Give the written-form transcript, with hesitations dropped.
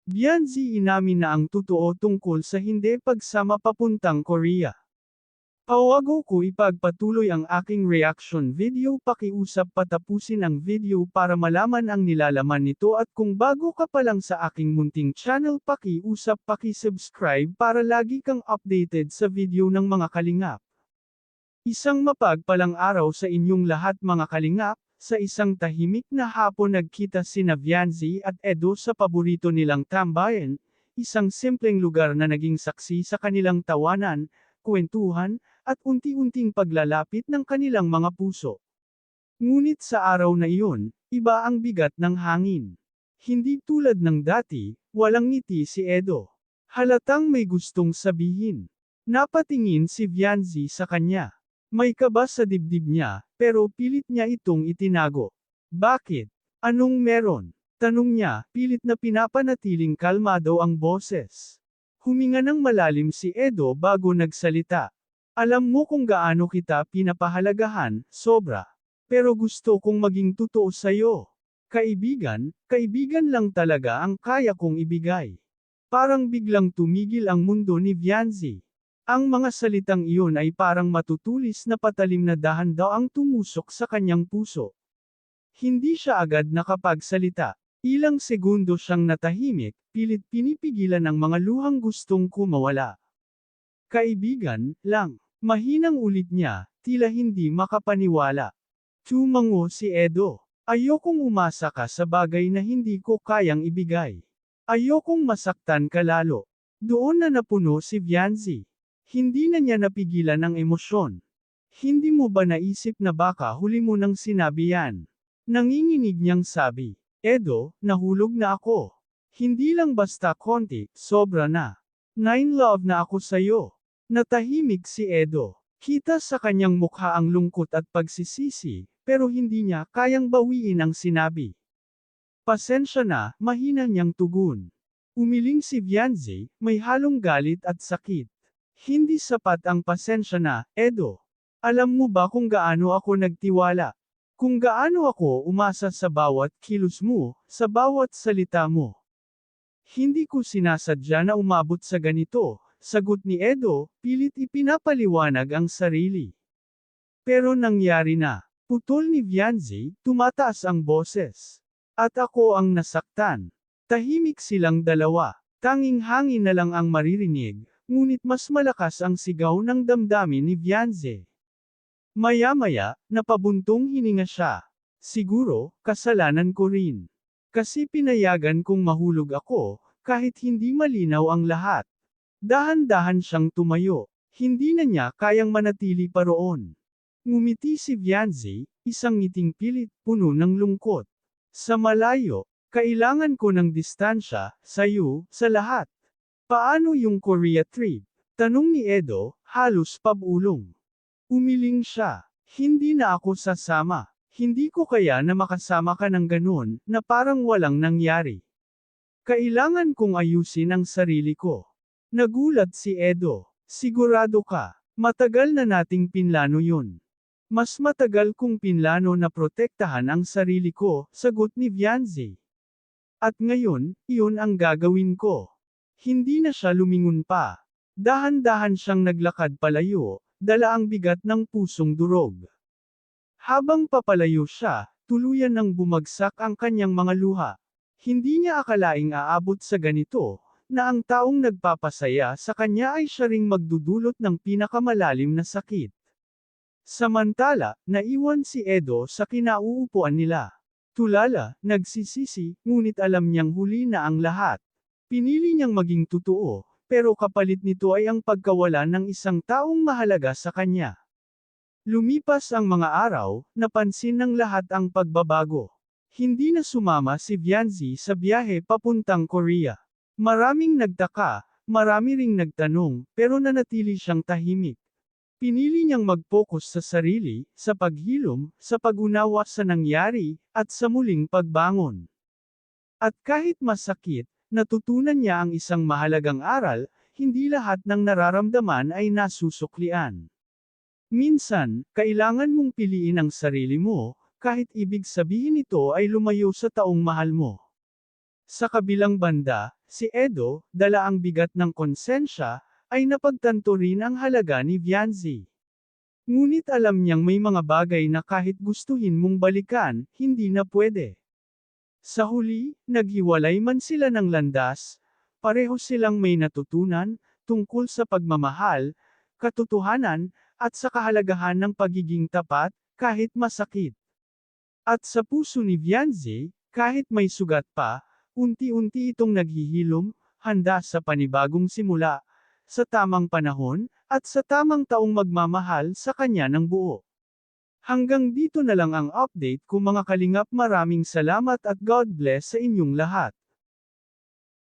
Bianzi inamin na ang totoo tungkol sa hindi pagsama papuntang Korea. Pawago ko ipagpatuloy ang aking reaction video, pakiusap patapusin ang video para malaman ang nilalaman nito at kung bago ka pa lang sa aking munting channel pakiusap pakisubscribe para lagi kang updated sa video ng mga kalingap. Isang mapagpalang araw sa inyong lahat mga kalingap. Sa isang tahimik na hapon nagkita sina Vianzi at Edo sa paborito nilang tambayan, isang simpleng lugar na naging saksi sa kanilang tawanan, kwentuhan, at unti-unting paglalapit ng kanilang mga puso. Ngunit sa araw na iyon, iba ang bigat ng hangin. Hindi tulad ng dati, walang ngiti si Edo. Halatang may gustong sabihin. Napatingin si Vianzi sa kanya. May kaba sa dibdib niya, pero pilit niya itong itinago. Bakit? Anong meron? Tanong niya, pilit na pinapanatiling kalmado ang boses. Huminga ng malalim si Edo bago nagsalita. Alam mo kung gaano kita pinapahalagahan, sobra. Pero gusto kong maging totoo sa'yo. Kaibigan lang talaga ang kaya kong ibigay. Parang biglang tumigil ang mundo ni Vianzi. Ang mga salitang iyon ay parang matutulis na patalim na dahan-daang tumusok sa kanyang puso. Hindi siya agad nakapagsalita. Ilang segundo siyang natahimik, pilit pinipigilan ang mga luhang gustong kumawala. Kaibigan lang. Mahinang ulit niya, tila hindi makapaniwala. Tumango si Edo. Ayokong umasa ka sa bagay na hindi ko kayang ibigay. Ayokong masaktan ka lalo. Doon na napuno si Vianzi. Hindi na niya napigilan ang emosyon. Hindi mo ba naisip na baka huli mo nang sinabi yan? Nanginginig niyang sabi. Edo, nahulog na ako. Hindi lang basta konti, sobra na. Love na ako sayo. Natahimik si Edo. Kita sa kanyang mukha ang lungkot at pagsisisi, pero hindi niya kayang bawiin ang sinabi. Pasensya na, mahina niyang tugon. Umiling si Vianzi, may halong galit at sakit. Hindi sapat ang pasensya na, Edo. Alam mo ba kung gaano ako nagtiwala? Kung gaano ako umasa sa bawat kilos mo, sa bawat salita mo. Hindi ko sinasadya na umabot sa ganito, sagot ni Edo, pilit ipinapaliwanag ang sarili. Pero nangyari na. Putol ni Vianzi, tumataas ang boses. At ako ang nasaktan. Tahimik silang dalawa. Tanging hangin na lang ang maririnig. Ngunit mas malakas ang sigaw ng damdamin ni Vianzi. Maya-maya, napabuntong hininga siya. Siguro, kasalanan ko rin. Kasi pinayagan kong mahulog ako, kahit hindi malinaw ang lahat. Dahan-dahan siyang tumayo. Hindi na niya kayang manatili pa roon. Ngumiti si Vianzi, isang ngiting pilit, puno ng lungkot. Sa malayo, kailangan ko ng distansya, sayo, sa lahat. Paano yung Korea trip? Tanong ni Edo, halos pabulong. Umiling siya. Hindi na ako sasama. Hindi ko kaya na makasama ka ng ganun, na parang walang nangyari. Kailangan kong ayusin ang sarili ko. Nagulat si Edo. Sigurado ka. Matagal na nating pinlano yun. Mas matagal kong pinlano na protektahan ang sarili ko, sagot ni Vianzi. At ngayon, iyon ang gagawin ko. Hindi na siya lumingon pa. Dahan-dahan siyang naglakad palayo, dala ang bigat ng pusong durog. Habang papalayo siya, tuluyan nang bumagsak ang kanyang mga luha. Hindi niya akalaing aabot sa ganito, na ang taong nagpapasaya sa kanya ay siya ring magdudulot ng pinakamalalim na sakit. Samantala, naiwan si Edo sa kinauupuan nila. Tulala, nagsisisi, ngunit alam niyang huli na ang lahat. Pinili niyang maging totoo, pero kapalit nito ay ang pagkawala ng isang taong mahalaga sa kanya. Lumipas ang mga araw, napansin ng lahat ang pagbabago. Hindi na sumama si Vianzi sa biyahe papuntang Korea. Maraming nagtaka, marami ring nagtanong, pero nanatili siyang tahimik. Pinili niyang mag-focus sa sarili, sa paghilom, sa pag-unawa sa nangyari, at sa muling pagbangon. At kahit masakit, natutunan niya ang isang mahalagang aral, hindi lahat ng nararamdaman ay nasusuklian. Minsan, kailangan mong piliin ang sarili mo, kahit ibig sabihin ito ay lumayo sa taong mahal mo. Sa kabilang banda, Si Edo, dala ang bigat ng konsensya, ay napagtanto rin ang halaga ni Vianzi. Ngunit alam niyang may mga bagay na kahit gustuhin mong balikan, hindi na pwede. Sa huli, naghiwalay man sila ng landas, pareho silang may natutunan, tungkol sa pagmamahal, katotohanan, at sa kahalagahan ng pagiging tapat, kahit masakit. At sa puso ni Vianzi, kahit may sugat pa, unti-unti itong naghihilom, handa sa panibagong simula, sa tamang panahon, at sa tamang taong magmamahal sa kanya ng buo. Hanggang dito na lang ang update ko mga kalingap, maraming salamat at God bless sa inyong lahat.